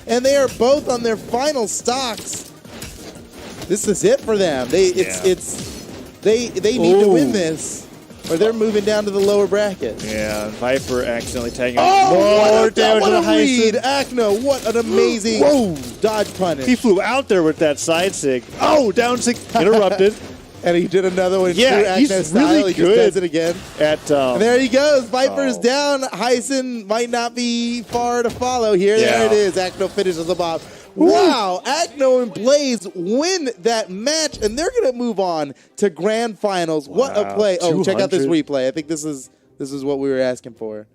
and they are both on their final stocks. This is it for them. They need to win this, or they're moving down to the lower bracket. Yeah, Viper accidentally tagging more damage to Hyson. Akno, what an amazing dodge punish. He flew out there with that side sig. Oh, down sig interrupted. And he did another one. Yeah, he's really he good. Just does it again. And there he goes. Viper's down. Hyson might not be far to follow here. Yeah. There it is. Akno finishes them off. Wow, Akno and Blaze win that match, and they're going to move on to grand finals. Wow. What a play. Oh, check out this replay. I think this is what we were asking for.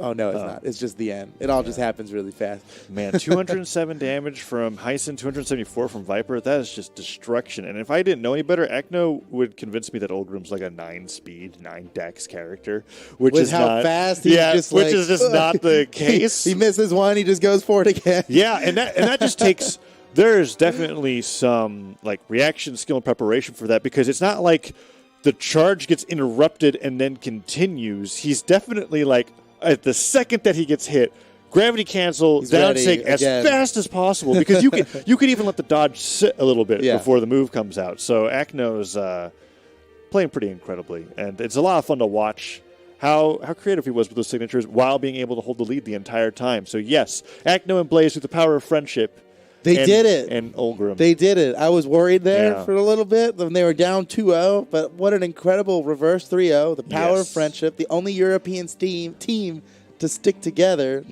Oh, no, it's not. It's just the end. It all just happens really fast. Man, 207 damage from Hyson, 274 from Viper. That is just destruction. And if I didn't know any better, Akno would convince me that Olgrim's like a 9-speed, 9-dex character. Which With is how not, fast he's just like... Which is just not the case. He misses one, he just goes for it again. Yeah, and that just takes... There's definitely some like reaction skill and preparation for that, because it's not like the charge gets interrupted and then continues. He's definitely like... At the second that he gets hit, gravity cancel, down sig as fast as possible, because you can even let the dodge sit a little bit before the move comes out. So Akno's playing pretty incredibly, and it's a lot of fun to watch how creative he was with those signatures while being able to hold the lead the entire time. So yes, Akno and Blaze, with the power of friendship, They did it. And Olgrim. They did it. I was worried there for a little bit when they were down 2-0, but what an incredible reverse 3-0. The power of friendship, the only European team to stick together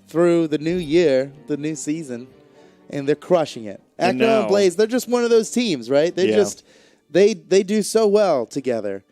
through the new year, the new season, and they're crushing it. Akno and Blaze, they're just one of those teams, right? They do so well together.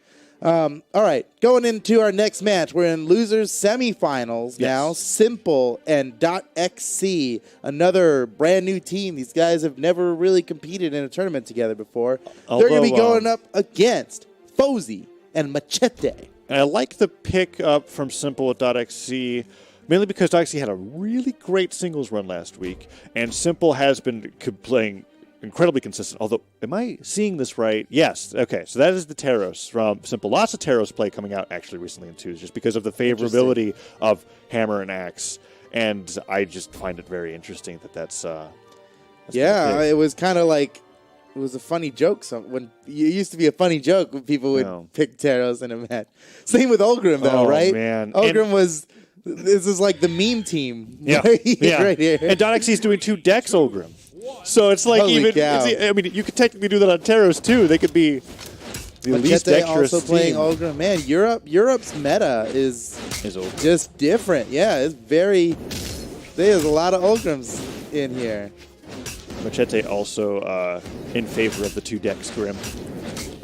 All right, going into our next match, we're in losers semifinals now. SimpLe and .xc, another brand new team. These guys have never really competed in a tournament together before. They're going to be going up against Fozey and Macheeete. And I like the pick up from SimpLe at .xc, mainly because .xc had a really great singles run last week, and SimpLe has been playing incredibly consistent. Although, am I seeing this right? Yes. Okay, so that is the Taros from SimpLe. Lots of Taros play coming out actually recently in twos, just because of the favorability of Hammer and Axe. And I just find it very interesting that's it was kind of like, it was a funny joke. When it used to be a funny joke when people would pick Taros in a match. Same with Olgrim, though, right? Man. Olgrim was... This is like the meme team. Right here. And .xc is doing 2 decks Olgrim. So it's like I mean, you could technically do that on Taros too. They could be the least dexterous also playing Olgrim. Man, Europe's meta is just different. Yeah, it's very. There's a lot of Olgrims in here. Macheeete also in favor of the 2 decks Grim.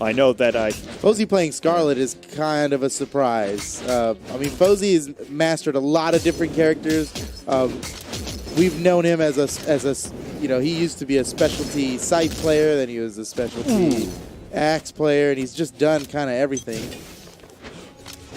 I know that Fozey playing Scarlet is kind of a surprise. I mean, Fozey has mastered a lot of different characters. We've known him as a he used to be a specialty Scythe player, then he was a specialty Axe player, and he's just done kind of everything.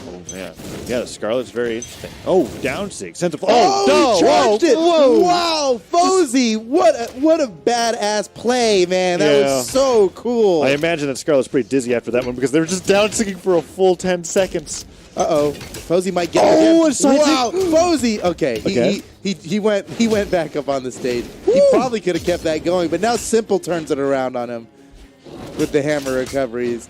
Oh, man. Yeah, the Scarlet's very interesting. Oh, down sig. He charged it. Whoa. Wow, Fozey, what a badass play, man. That was so cool. I imagine that Scarlet's pretty dizzy after that one, because they were just down sigging for a full 10 seconds. Uh-oh. Fozey might get it. Wow, Fozey. Okay. He went back up on the stage. Woo. He probably could have kept that going, but now SimpLe turns it around on him with the hammer recoveries.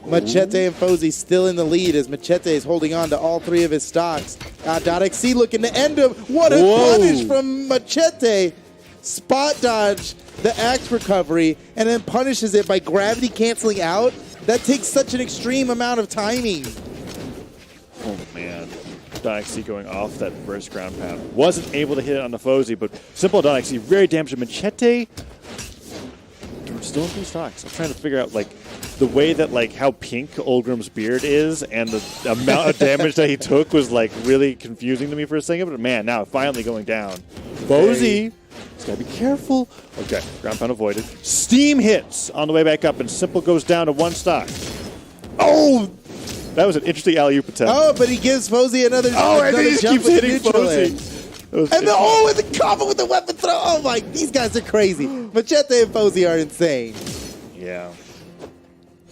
Macheeete and Fozey still in the lead as Macheeete is holding on to all 3 of his stocks. .xc looking to end him. What a punish from Macheeete. Spot dodge the axe recovery and then punishes it by gravity canceling out. That takes such an extreme amount of timing. Oh, man. .xc going off that first ground pound. Wasn't able to hit it on the Fozey, but SimpLe .xc very damaged. Macheeete still in 3 stocks. I'm trying to figure out, like, the way that, like, how pink Olgrim's beard is and the amount of damage that he took was, like, really confusing to me for a second. But, man, now finally going down. Fozey, he's got to be careful. Okay, ground pound avoided. Steam hits on the way back up, and SimpLe goes down to 1 stock. Oh! That was an interesting alley-oop attempt. Oh, but he gives Fozey another and then he just keeps hitting Fozey. And the combo with the weapon throw. Oh, my, these guys are crazy. Macheeete and Fozey are insane. Yeah.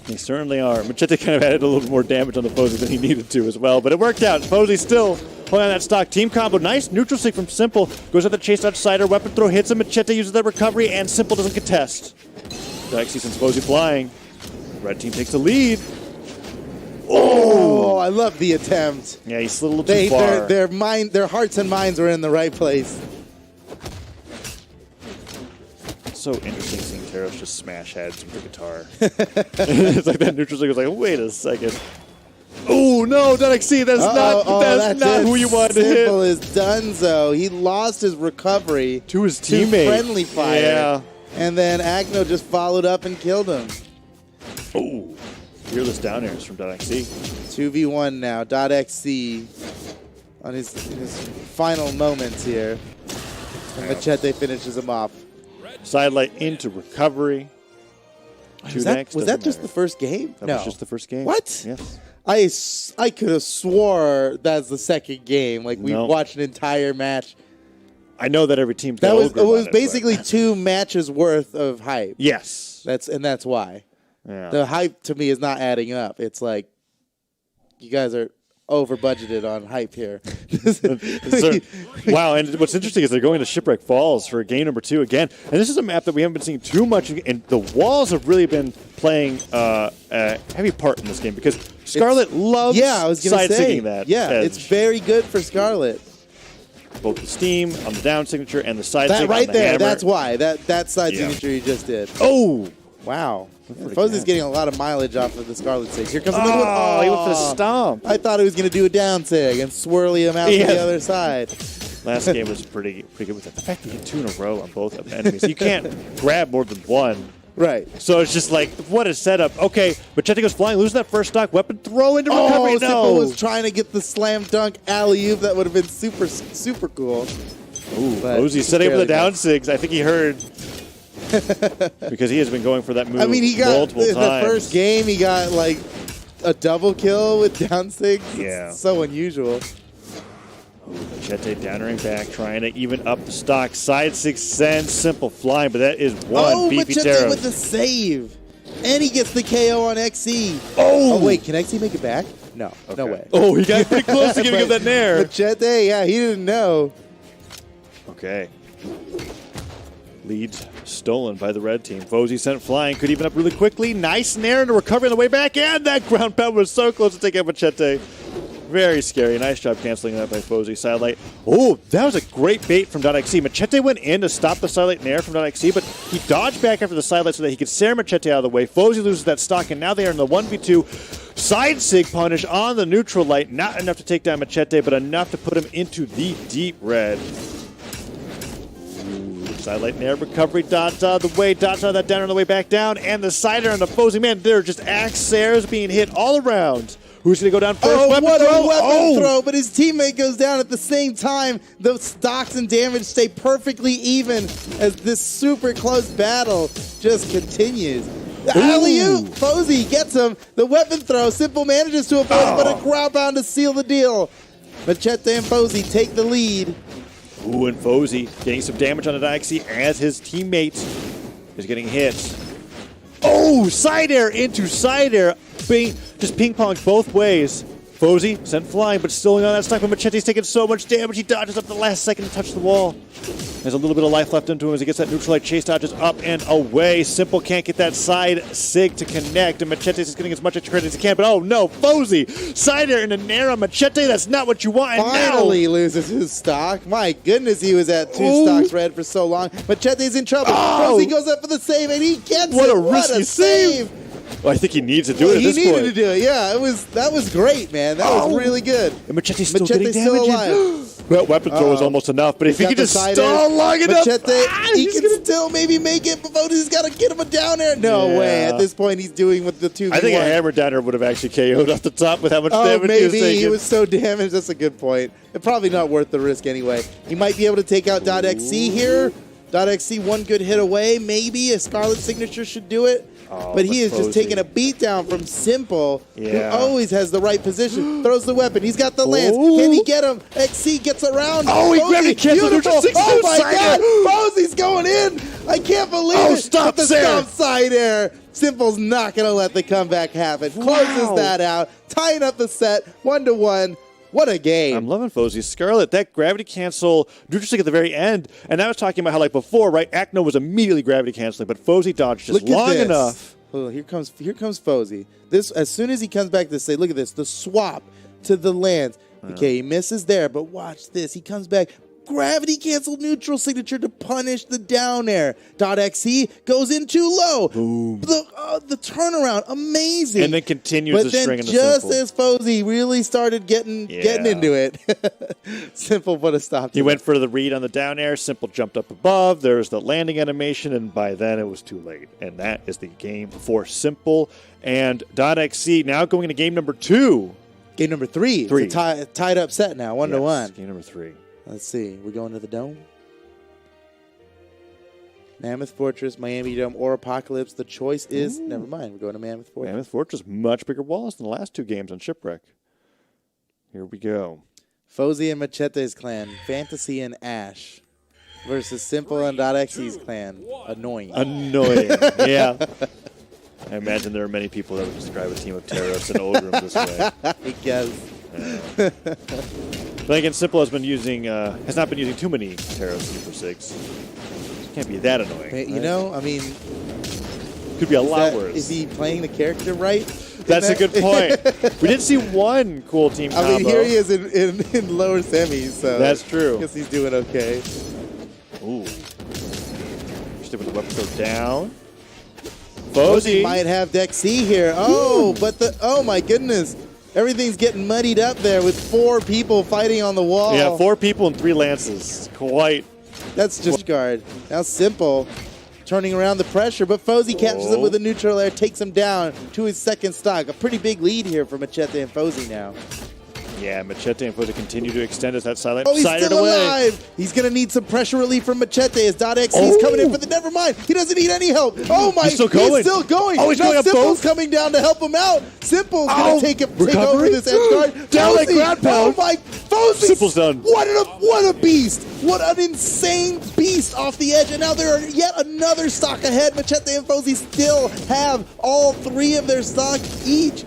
They certainly are. Macheeete kind of added a little more damage on the Fozey than he needed to as well, but it worked out. Fozey still Pulling on that stock. Team combo. Nice neutral stick from SimpLe. Goes at the chase outsider. Weapon throw hits him. Macheete uses that recovery, and SimpLe doesn't contest. Dynasty sends Fozey flying. Red team takes the lead. Oh, I love the attempt. Yeah, he slid a little too far. Their hearts and minds were in the right place. So interesting seeing Teros just smash heads with the guitar. It's like that neutral stick was like, wait a second. Oh no, .xc, that's not who you wanted to hit. SimpLe is donezo. He lost his recovery to his teammate. Friendly fire. Yeah. And then Agno just followed up and killed him. Oh, fearless down airs from .xc. 2v1 now. .xc on his final moments here. And Macheete finishes him off. Sidelight into recovery. Was that just the first game? That was just the first game. What? Yes. I could have swore that's the second game. Like we watched an entire match. I know that every team's it was basically 2 matches worth of hype. Yes. That's why. Yeah. The hype to me is not adding up. It's like you guys are over budgeted on hype here. Wow, and what's interesting is they're going to Shipwreck Falls for game number 2 again. And this is a map that we haven't been seeing too much, and the walls have really been playing a heavy part in this game because Scarlet loves side-sticking that. Yeah, edge. It's very good for Scarlet. Both the steam on the down signature and the side signature right on the there. hammer. That's why that side signature you just did. Oh, wow. Fozey's getting a lot of mileage off of the Scarlet Sig. Here comes another one. Oh, he went for the stomp. I thought he was going to do a down Sig and swirly him out to the other side. Last game was pretty good with that. The fact that he hit 2 in a row on both enemies. You can't grab more than one. Right. So it's just like, what a setup. Okay, Macheete goes flying, loses that first stock, weapon throw into recovery. SimpLe was trying to get the slam dunk alley-oop. That would have been super, super cool. Ooh, Fozey setting up the down sigs. I think he heard. Because he has been going for that move multiple times. The first game, he got like a double kill with down six. Yeah. It's so unusual. Macheete downering back, trying to even up the stock. Side 6 cents, SimpLe flying, but that is one beefy Macheete Teros. with the save. And he gets the KO on XE. Oh, wait, can XE make it back? No, no way. Oh, he got pretty close to giving him that nair. Macheete, yeah, he didn't know. Okay. Lead stolen by the red team. Fozey sent flying, could even up really quickly. Nice nair and a recovery on the way back, and that ground pound was so close to take out Macheete. Very scary. Nice job canceling that by Fozey. Sidelight. Oh, that was a great bait from .xc. Macheete went in to stop the sidelight nair from .xc, but he dodged back after the sidelight so that he could stare Macheete out of the way. Fozey loses that stock, and now they are in the 1v2. Side sig punish on the neutral light. Not enough to take down Macheete, but enough to put him into the deep red. Sidelight nair recovery, dodge out of the way, dodge out of that down on the way back down, and the sider on the Fozey. Man, they're just axe airs being hit all around. Who's going to go down first? What a weapon throw, but his teammate goes down at the same time. The stocks and damage stay perfectly even as this super close battle just continues. The alley-oop, Fozey gets him. The weapon throw, SimpLe manages to avoid, but a ground pound to seal the deal. Macheete and Fozey take the lead. Ooh, and Fozey getting some damage on the .xc as his teammate is getting hit. Oh, side air into side air. Just ping-ponged both ways. Fozey sent flying, but still on that stock, but Machete's taking so much damage, he dodges up the last second to touch the wall. There's a little bit of life left into him as he gets that neutral light chase, dodges up and away. SimpLe can't get that side sig to connect, and Macheete's just getting as much credit as he can, but oh no, Fozey! Side air and a nair on Macheete, that's not what you want, and finally loses his stock. My goodness, he was at 2 stocks red for so long. Machete's in trouble. Fozey goes up for the save, and he gets it. What a risky save! Well, I think he needs to do it at this point. He needed to do it, yeah. That was great, man. That was really good. And Macheete's still getting damage. Well, weapon throw was almost enough, but if he could just stall long enough, he can still maybe make it, but Fozey's got to get him a down there. No way. At this point, he's doing with the 2v1. I think a hammer downer would have actually KO'd off the top with how much damage he was taking. He was so damaged. That's a good point. It's probably not worth the risk anyway. He might be able to take out .xc here. .xc one good hit away. Maybe a Scarlet signature should do it. But he is just taking a beat down from SimpLe, who always has the right position. Throws the weapon. He's got the lance. Can he get him? XC gets around. Oh, he grabbed it. Beautiful. Oh, my God. Fozey's going in. I can't believe it. Stop the stop side air. SimpLe's not going to let the comeback happen. Closes that out. Tying up the set 1-1. What a game. I'm loving Fozey. Scarlet, that gravity cancel, neutral stick at the very end. And I was talking about how, like before, right, Acno was immediately gravity canceling, but Fozey dodged just long enough. Oh, here comes Fozey. This, as soon as he comes back to say, look at this, the swap to the lands. Okay, he misses there, but watch this. He comes back. Gravity cancel neutral signature to punish the down air. .exe goes in too low. Boom. The turnaround, amazing. And then continues the string in the just SimpLe. as Fozey really started getting into it, SimpLe put a stop to He went for the read on the down air. SimpLe jumped up above. There's the landing animation, and by then it was too late. And that is the game for SimpLe. And .exe now going into game number 2. Game number 3. It's a tied up set now, 1-1. Game number 3. Let's see. We're going to the Dome. Mammoth Fortress, Miami Dome, or Apocalypse. The choice is, never mind. We're going to Mammoth Fortress. Mammoth Fortress, much bigger walls than the last 2 games on Shipwreck. Here we go. Fozey and Macheete's clan, Fantasy and Ash, versus SimpLe and .exe's clan, Annoying. Annoying, yeah. I imagine there are many people that would describe a team of terrorists in Old Room this way. I guess. But again, SimpLe has not been using too many terrorists in for 6. Can't be that annoying. Hey, you know, I mean, could be a lot worse. Is he playing the character right? That's a good point. We did see one cool team combo. I mean, here he is in lower semis, so that's true. I guess he's doing okay. Ooh. Stick with the weapon throw down. Fozey might have Deck C here. Oh, but oh my goodness. Everything's getting muddied up there with 4 people fighting on the wall. Yeah, 4 people and 3 lances. Quite. That's just guard. Now SimpLe turning around the pressure, but Fozey catches him with a neutral air, takes him down to his second stock. A pretty big lead here for Macheeete and Fozey now. Yeah, Macheeete and Fozey continue to extend as that silent he's sided still away. Alive. He's going to need some pressure relief from Macheeete as .exe is coming in for the never mind. He doesn't need any help. Oh my, he's still going. He's still going. Oh, he's going up SimpLe's coming down to help him out. SimpLe's going to take over this edge guard. Down like ground pound. Oh my, Fozey. SimpLe's done. What a beast. What an insane beast off the edge. And now there are yet another stock ahead. Macheeete and Fozey still have all 3 of their stock each.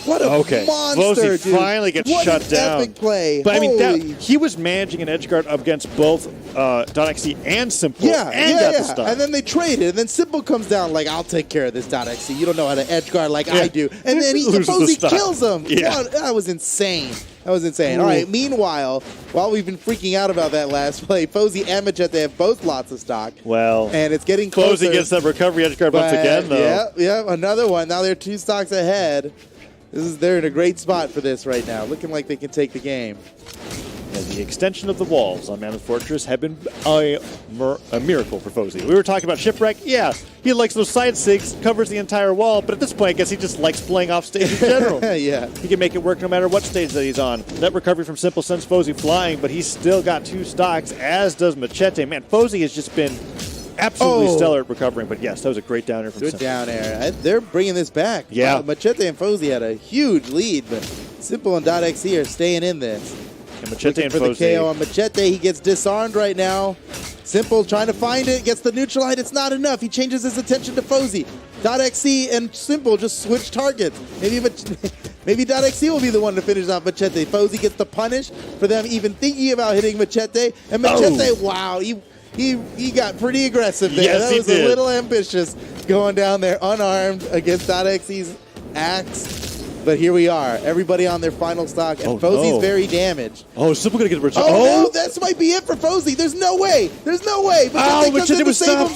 What a monster, Fozey dude. finally gets what shut an down. Epic play. But I mean, he was managing an edge guard up against both .exe and SimpLe. The stock. And then they traded, and then SimpLe comes down like, I'll take care of this .exe. You don't know how to edge guard like I do. And then Fozey kills him. Yeah. Wow, that was insane. That was insane. All right, meanwhile, while we've been freaking out about that last play, Fozey and Macheeete have both lots of stock. Well, and it's getting closer. Fozey gets that recovery edge guard once again, though. Yeah, another one. Now they're 2 stocks ahead. They're in a great spot for this right now, looking like they can take the game. Yeah, the extension of the walls on Mammoth Fortress have been a miracle for Fozey. We were talking about Shipwreck. Yeah, he likes those side sigs, covers the entire wall, but at this point, I guess he just likes playing off stage in general. Yeah. He can make it work no matter what stage that he's on. That recovery from SimpLe sends Fozey flying, but he's still got 2 stocks, as does Macheeete. Man, Fozey has just been absolutely stellar at recovering, but yes, that was a great down air from SimpLe. Good down air. They're bringing this back. Yeah. Macheeete and Fozey had a huge lead, but SimpLe and .exe are staying in this. And Macheeete and for Fozey. the KO on Macheeete. He gets disarmed right now. SimpLe trying to find it, gets the neutral height. It's not enough. He changes his attention to Fozey. .exe and SimpLe just switch targets. Maybe .exe will be the one to finish off Macheeete. Fozey gets the punish for them even thinking about hitting Macheeete. And Macheeete, wow, he got pretty aggressive there. Yes, that was a little ambitious going down there unarmed against .exe's axe. But here we are. Everybody on their final stock, and Fozey's very damaged. Oh, SimpLe going to get the return. Oh, no, that might be it for Fozey. There's no way. There's no way. But Macheeete was stopped.